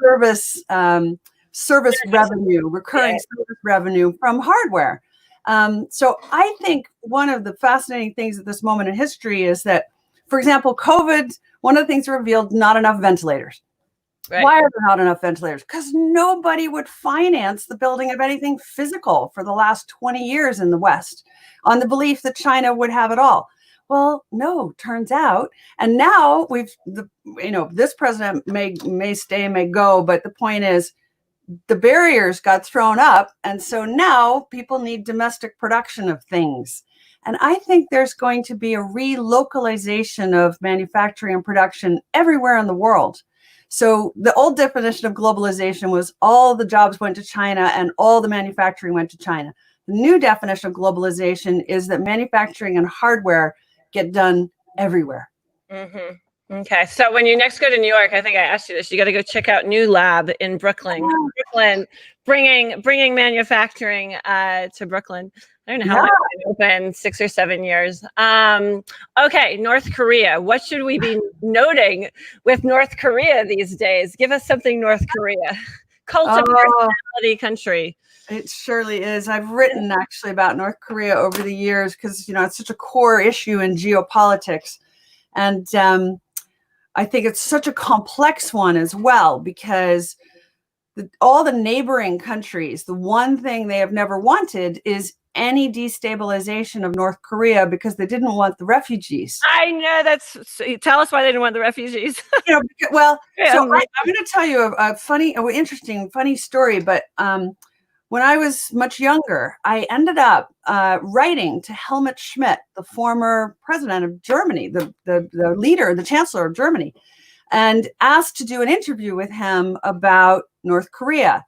service revenue, recurring service revenue from hardware. So I think one of the fascinating things at this moment in history is that, for example, COVID, one of the things revealed, not enough ventilators. Right. Why are there not enough ventilators? Because nobody would finance the building of anything physical for the last 20 years in the West on the belief that China would have it all. Well, no, turns out. And now this president may stay, may go, but the point is the barriers got thrown up. And so now people need domestic production of things. And I think there's going to be a relocalization of manufacturing and production everywhere in the world. So the old definition of globalization was all the jobs went to China and all the manufacturing went to China. The new definition of globalization is that manufacturing and hardware get done everywhere. Mm-hmm. Okay, so when you next go to New York, I think I asked you this, you got to go check out New Lab in Brooklyn. Brooklyn, bringing manufacturing to Brooklyn. I don't know how long it's been open, 6 or 7 years. Okay, North Korea. What should we be noting with North Korea these days? Give us something North Korea. Cult of personality country. It surely is. I've written actually about North Korea over the years because, it's such a core issue in geopolitics. And I think it's such a complex one as well because all the neighboring countries, the one thing they have never wanted is any destabilization of North Korea because they didn't want the refugees. I know tell us why they didn't want the refugees. So I'm going to tell you a interesting story, but when I was much younger, I ended up writing to Helmut Schmidt, the former president of Germany, the leader, the chancellor of Germany, and asked to do an interview with him about North Korea.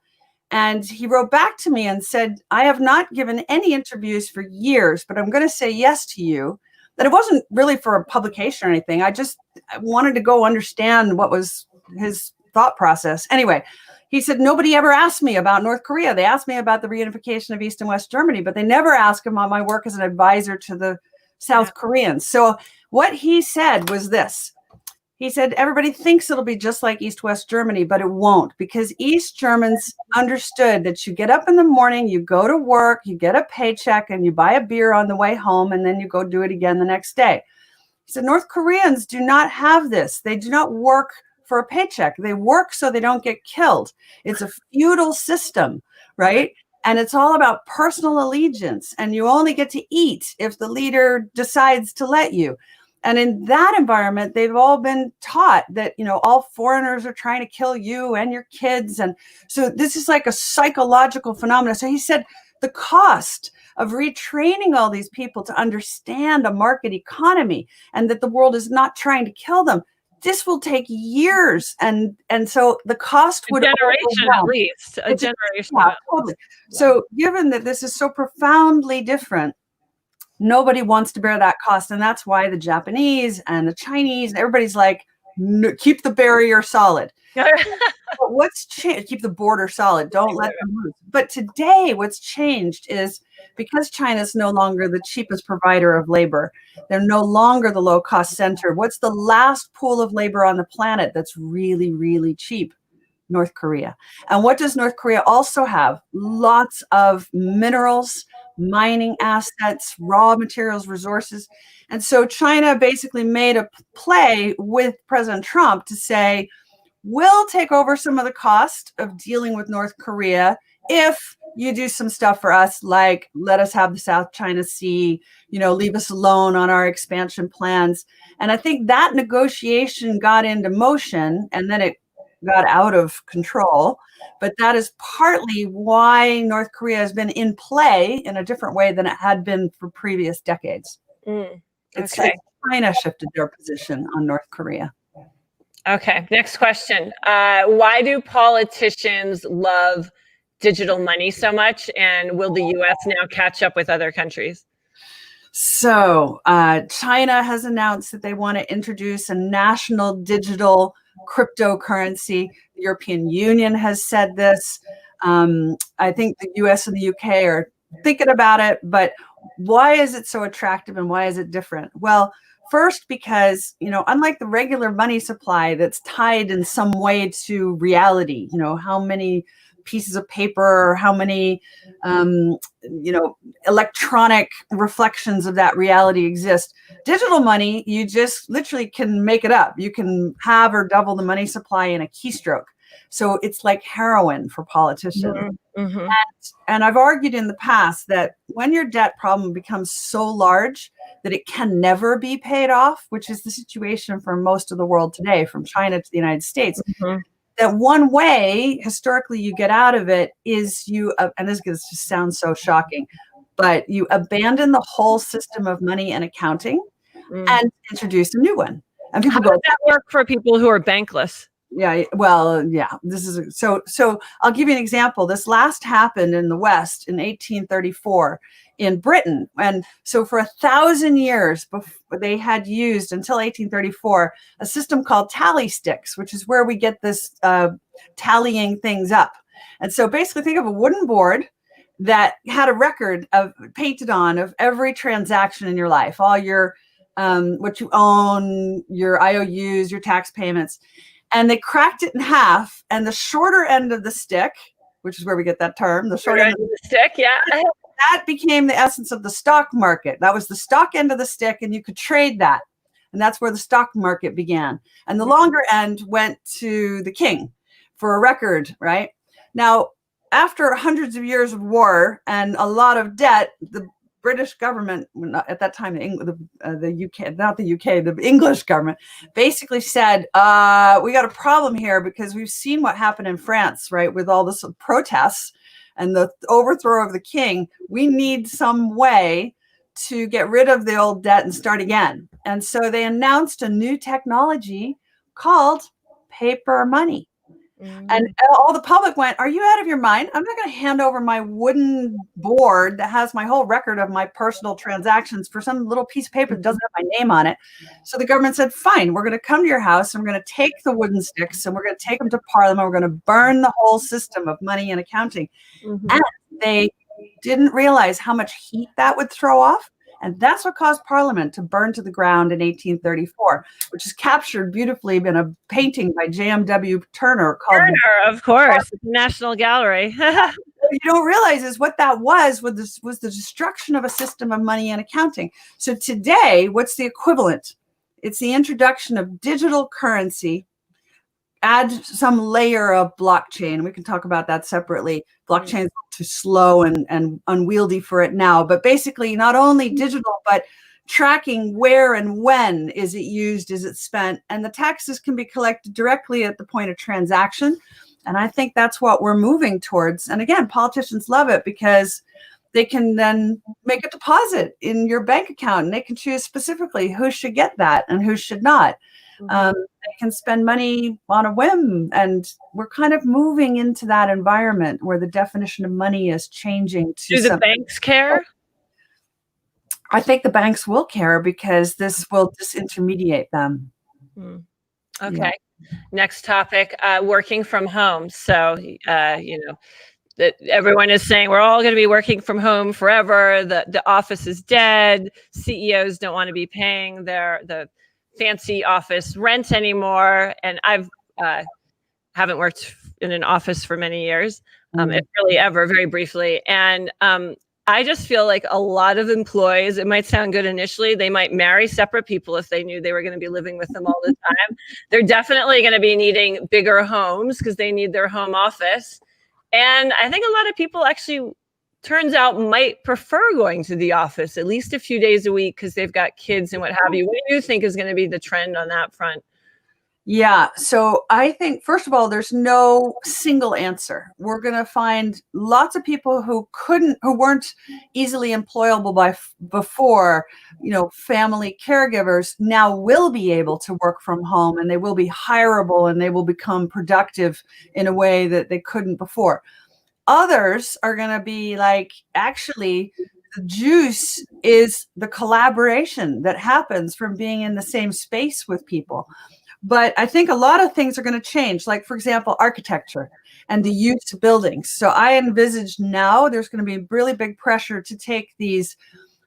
And he wrote back to me and said, I have not given any interviews for years, but I'm going to say yes to you. That it wasn't really for a publication or anything. I wanted to go understand what was his thought process. Anyway, he said, nobody ever asked me about North Korea. They asked me about the reunification of East and West Germany, but they never asked him about my work as an advisor to the South Koreans. So what he said was this. He said, everybody thinks it'll be just like East-West Germany, but it won't, because East Germans understood that you get up in the morning, you go to work, you get a paycheck, and you buy a beer on the way home, and then you go do it again the next day. He said, North Koreans do not have this. They do not work for a paycheck. They work so they don't get killed. It's a feudal system, right? And it's all about personal allegiance, and you only get to eat if the leader decides to let you. And in that environment, they've all been taught that, all foreigners are trying to kill you and your kids. And so this is like a psychological phenomenon. So he said the cost of retraining all these people to understand a market economy and that the world is not trying to kill them, this will take years. And so the cost would generation at least. A generation. Yeah, totally. So given that this is so profoundly different, nobody wants to bear that cost. And that's why the Japanese and the Chinese, everybody's like, keep the barrier solid. But what's changed? Keep the border solid. Don't let them move. But today, what's changed is because China is no longer the cheapest provider of labor, they're no longer the low-cost center. What's the last pool of labor on the planet that's really, really cheap? North Korea. And what does North Korea also have? Lots of minerals, mining assets, raw materials, resources. And so China basically made a play with President Trump to say, we'll take over some of the cost of dealing with North Korea if you do some stuff for us, like let us have the South China Sea, leave us alone on our expansion plans. And I think that negotiation got into motion, and then it got out of control. But that is partly why North Korea has been in play in a different way than it had been for previous decades. It's China shifted their position on North Korea. Okay, next question. Why do politicians love digital money so much, and will the US now catch up with other countries? So China has announced that they want to introduce a national digital cryptocurrency. The European Union has said this. I think the US and the UK are thinking about it, but why is it so attractive and why is it different? Well, first, because, unlike the regular money supply that's tied in some way to reality, how many pieces of paper or how many, electronic reflections of that reality exist. Digital money, you just literally can make it up. You can have or double the money supply in a keystroke. So it's like heroin for politicians. Mm-hmm. And I've argued in the past that when your debt problem becomes so large that it can never be paid off, which is the situation for most of the world today, from China to the United States, that one way historically you get out of it is and this just sounds so shocking, but you abandon the whole system of money and accounting and introduce a new one. And people How does that work for people who are bankless? Yeah, well, yeah, this is so I'll give you an example. This last happened in the West in 1834 in Britain. And so for 1,000 years they had used, until 1834, a system called tally sticks, which is where we get this tallying things up. And so basically think of a wooden board that had a record painted on of every transaction in your life, all your what you own, your IOUs, your tax payments. And they cracked it in half, and the shorter end of the stick, which is where we get that term, the short end of the stick, yeah. That became the essence of the stock market. That was the stock end of the stick, and you could trade that. And that's where the stock market began. And the longer end went to the king for a record, right? Now, after hundreds of years of war and a lot of debt, the British government, at that time, the UK, not the UK, the English government, basically said, we got a problem here because we've seen what happened in France, right, with all this protests and the overthrow of the king. We need some way to get rid of the old debt and start again. And so they announced a new technology called paper money. And all the public went, are you out of your mind? I'm not going to hand over my wooden board that has my whole record of my personal transactions for some little piece of paper that doesn't have my name on it. So the government said, fine, we're going to come to your house and we're going to take the wooden sticks and we're going to take them to Parliament. We're going to burn the whole system of money and accounting. And they didn't realize how much heat that would throw off. And that's what caused Parliament to burn to the ground in 1834, which is captured beautifully in a painting by J.M.W. Turner called of course, National Gallery. What you don't realize is what that was the destruction of a system of money and accounting. So today, what's the equivalent? It's the introduction of digital currency. Add some layer of blockchain. We can talk about that separately. Blockchain is too slow and unwieldy for it now, but basically not only digital, but tracking where and when is it used, is it spent, and the taxes can be collected directly at the point of transaction. And I think that's what we're moving towards. And again, politicians love it because they can then make a deposit in your bank account and they can choose specifically who should get that and who should not. They can spend money on a whim, and we're kind of moving into that environment where the definition of money is changing. Do the banks care? I think the banks will care because this will disintermediate them. Okay. Next topic, working from home. So, that everyone is saying we're all going to be working from home forever. The office is dead. CEOs don't want to be paying the fancy office rent anymore. And I've haven't worked in an office for many years, if really ever, very briefly. And I just feel like a lot of employees, it might sound good initially, they might marry separate people if they knew they were going to be living with them all the time. They're definitely going to be needing bigger homes because they need their home office. And I think a lot of people actually, turns out, might prefer going to the office at least a few days a week because they've got kids and what have you. What do you think is going to be the trend on that front? Yeah, so I think, first of all, there's no single answer. We're going to find lots of people who weren't easily employable before, family caregivers now will be able to work from home, and they will be hireable, and they will become productive in a way that they couldn't before. Others are going to be like, actually, the juice is the collaboration that happens from being in the same space with people. But I think a lot of things are going to change, like, for example, architecture and the use of buildings. So I envisage now there's going to be really big pressure to take these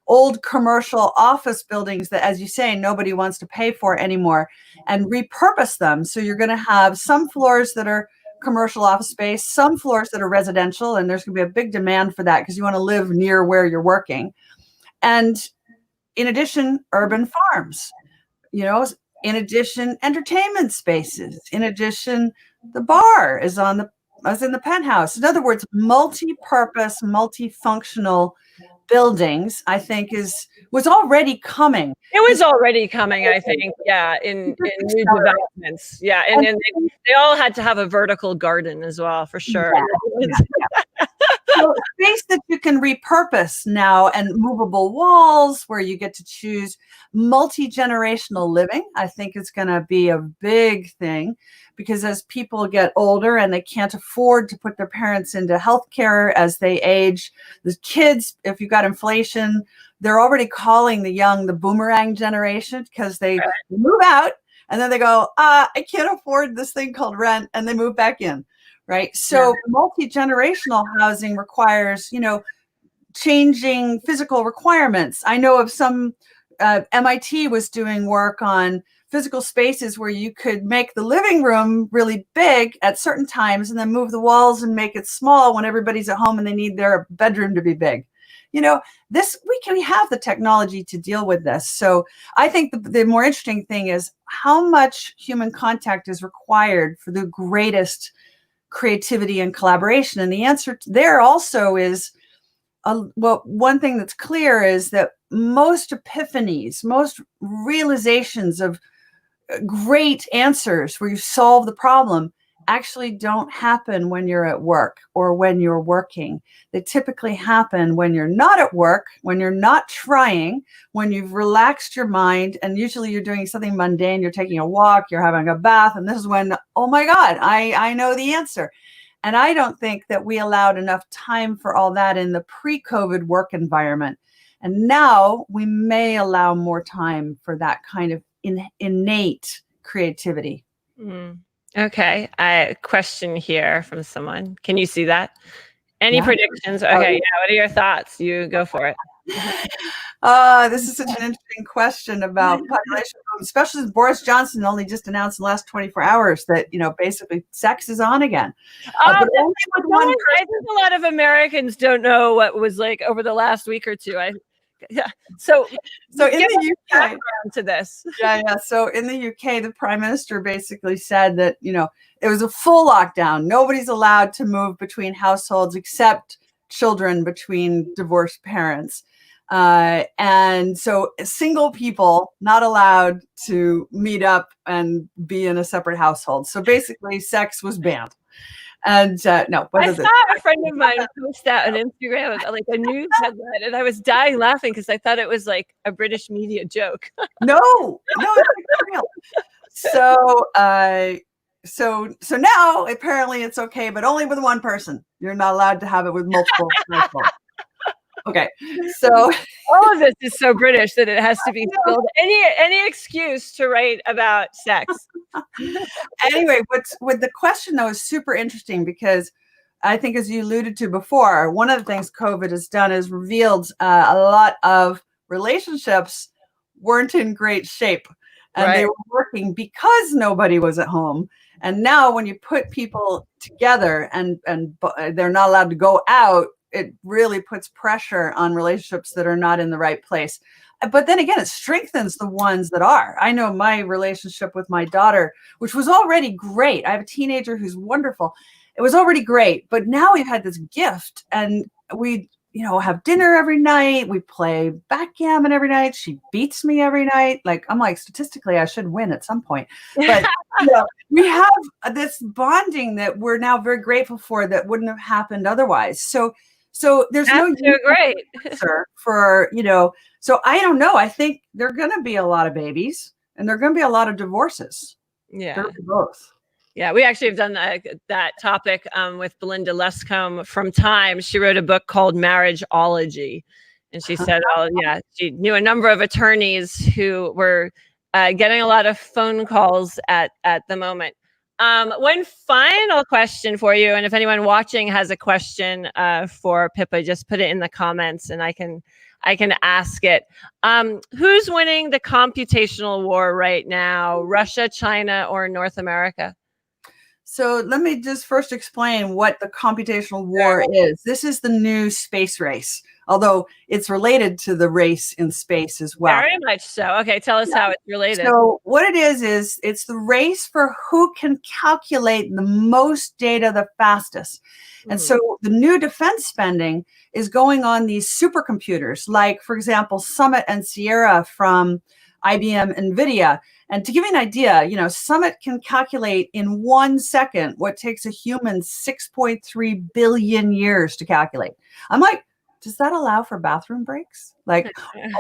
old commercial office buildings that, as you say, nobody wants to pay for anymore, and repurpose them. So you're going to have some floors that are commercial office space, some floors that are residential, and there's going to be a big demand for that because you want to live near where you're working. And in addition, urban farms, in addition, entertainment spaces. In addition, the bar is in the penthouse. In other words, multi-purpose, multifunctional buildings, I think, was already coming. It was already coming, I think, yeah, in new developments. Yeah, and they all had to have a vertical garden as well, for sure. Yeah. So space that you can repurpose now, and movable walls where you get to choose. Multi-generational living, I think, is going to be a big thing, because as people get older and they can't afford to put their parents into healthcare as they age, the kids, if you've got inflation, they're already calling the young the boomerang generation, because they move out and then they go, I can't afford this thing called rent, and they move back in. Right. So multi-generational housing requires, changing physical requirements. I know of some, MIT was doing work on physical spaces where you could make the living room really big at certain times and then move the walls and make it small when everybody's at home and they need their bedroom to be big. We have the technology to deal with this. So I think the more interesting thing is how much human contact is required for the greatest creativity and collaboration. And the answer there also is, one thing that's clear is that most epiphanies, most realizations of great answers where you solve the problem actually don't happen when you're at work or when you're working. They typically happen when you're not at work, when you're not trying, when you've relaxed your mind, and usually you're doing something mundane. You're taking a walk, you're having a bath, and this is when, oh my God, I know the answer. And I don't think that we allowed enough time for all that in the pre-COVID work environment. And now we may allow more time for that kind of innate creativity. Okay, a question here from someone. Can you see that? Any predictions? Okay, what are your thoughts? You go for it. This is such an interesting question about population, especially since Boris Johnson only just announced in the last 24 hours that, basically sex is on again. I think a lot of Americans don't know what was like over the last week or two. So in the UK, to this. Yeah. So in the UK, the Prime Minister basically said that, it was a full lockdown. Nobody's allowed to move between households except children between divorced parents. And so single people not allowed to meet up and be in a separate household. So basically sex was banned. And no, I saw a friend of mine post that on Instagram, like a news headline, and I was dying laughing because I thought it was like a British media joke. No, it's real. So now apparently it's okay, but only with one person. You're not allowed to have it with multiple people. Okay, so All of this is so British that it has to be spilled. Any excuse to write about sex. anyway, with the question though is super interesting because I think, as you alluded to before, one of the things COVID has done is revealed a lot of relationships weren't in great shape, and they were working because nobody was at home. And now, when you put people together and they're not allowed to go out, it really puts pressure on relationships that are not in the right place. But then again, it strengthens the ones that are. I know my relationship with my daughter, which was already great. I have a teenager who's wonderful. It was already great, but now we've had this gift, and we, have dinner every night. We play backgammon every night. She beats me every night. Like, I'm like, statistically, I should win at some point. But we have this bonding that we're now very grateful for that wouldn't have happened otherwise. So there's That's so great for, so I don't know. I think there are going to be a lot of babies and there are going to be a lot of divorces. Yeah. Both. Yeah, we actually have done that topic with Belinda Lescombe from Time. She wrote a book called Marriageology. And she said, she knew a number of attorneys who were getting a lot of phone calls at the moment. One final question for you. And if anyone watching has a question for Pippa, just put it in the comments and I can ask it. Who's winning the computational war right now? Russia, China, or North America? So let me just first explain what the computational war is. This is the new space race, although it's related to the race in space as well. Very much so. Okay, tell us how it's related. So what it is it's the race for who can calculate the most data the fastest. And so the new defense spending is going on these supercomputers, like, for example, Summit and Sierra from IBM, NVIDIA. And to give you an idea, Summit can calculate in 1 second what takes a human 6.3 billion years to calculate. I'm like, does that allow for bathroom breaks? Like,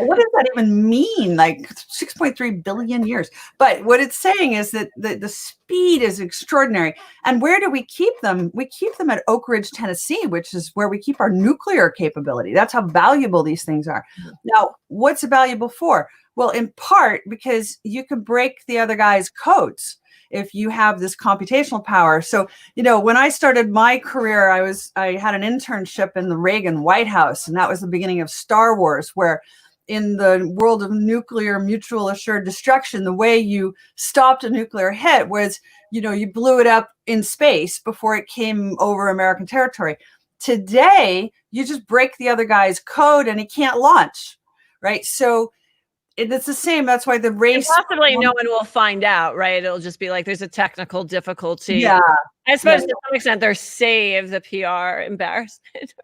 what does that even mean? Like 6.3 billion years. But what it's saying is that the speed is extraordinary. And where do we keep them? We keep them at Oak Ridge, Tennessee, which is where we keep our nuclear capability. That's how valuable these things are. Now, what's it valuable for? Well, in part because you can break the other guy's codes if you have this computational power. So, when I started my career, I had an internship in the Reagan White House, and that was the beginning of Star Wars, where in the world of nuclear mutual assured destruction, the way you stopped a nuclear hit was, you blew it up in space before it came over American territory. Today, you just break the other guy's code and he can't launch, right? So it's the same. That's why the race. And possibly no one will find out, right? It'll just be like there's a technical difficulty. Yeah. I suppose to some extent they're saved the PR embarrassment.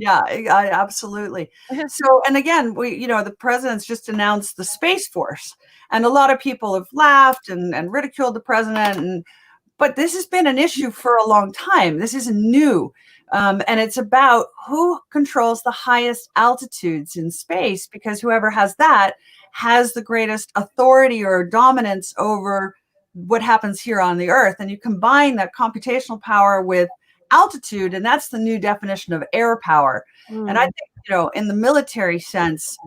Absolutely. So, and again, the president's just announced the Space Force, and a lot of people have laughed and ridiculed the president. But this has been an issue for a long time. This isn't new. And it's about who controls the highest altitudes in space, because whoever has that has the greatest authority or dominance over what happens here on the Earth. And you combine that computational power with altitude, and that's the new definition of air power. And I think, in the military sense,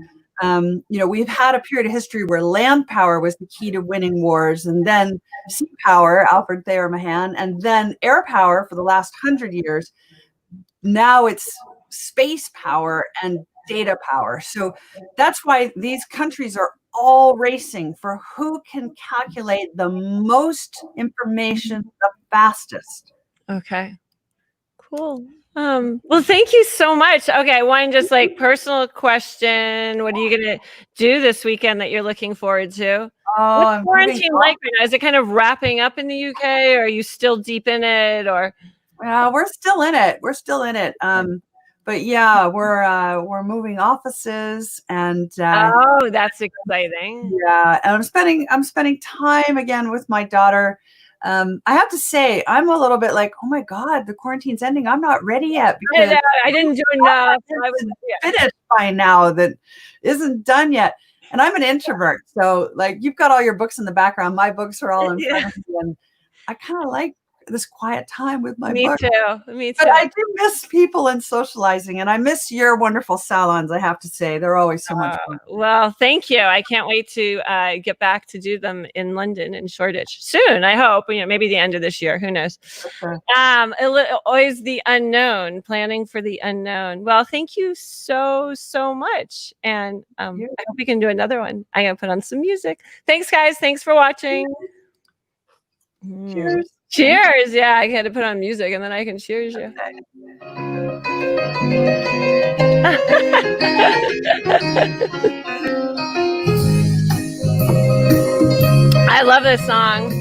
we've had a period of history where land power was the key to winning wars, and then sea power, Alfred Thayer Mahan, and then air power for the last 100 years. Now it's space power and data power. So that's why these countries are all racing for who can calculate the most information the fastest. Okay, cool. Well, thank you so much. Okay, one just personal question. What are you going to do this weekend that you're looking forward to? What's quarantine like right now? Is it kind of wrapping up in the UK, or are you still deep in it? Or we're still in it. But yeah, we're moving offices, and that's exciting. Yeah, and I'm spending time again with my daughter. I have to say, I'm a little bit like, oh my God, the quarantine's ending. I'm not ready yet because I didn't do enough. I was finished by now that isn't done yet. And I'm an introvert, so you've got all your books in the background. My books are all in front of me, and I kind of like this quiet time with my Me book. too. Me too. But I do miss people and socializing, and I miss your wonderful salons, I have to say. They're always so much fun. Well, thank you. I can't wait to get back to do them in London and Shoreditch soon. I hope, maybe the end of this year. Who knows? Okay. Always the unknown, planning for the unknown. Well, thank you so much, and I hope we can do another one. I'm gonna put on some music. Thanks, guys. Thanks for watching. Cheers. Cheers. Yeah, I had to put on music, and then I can cheers you. I love this song.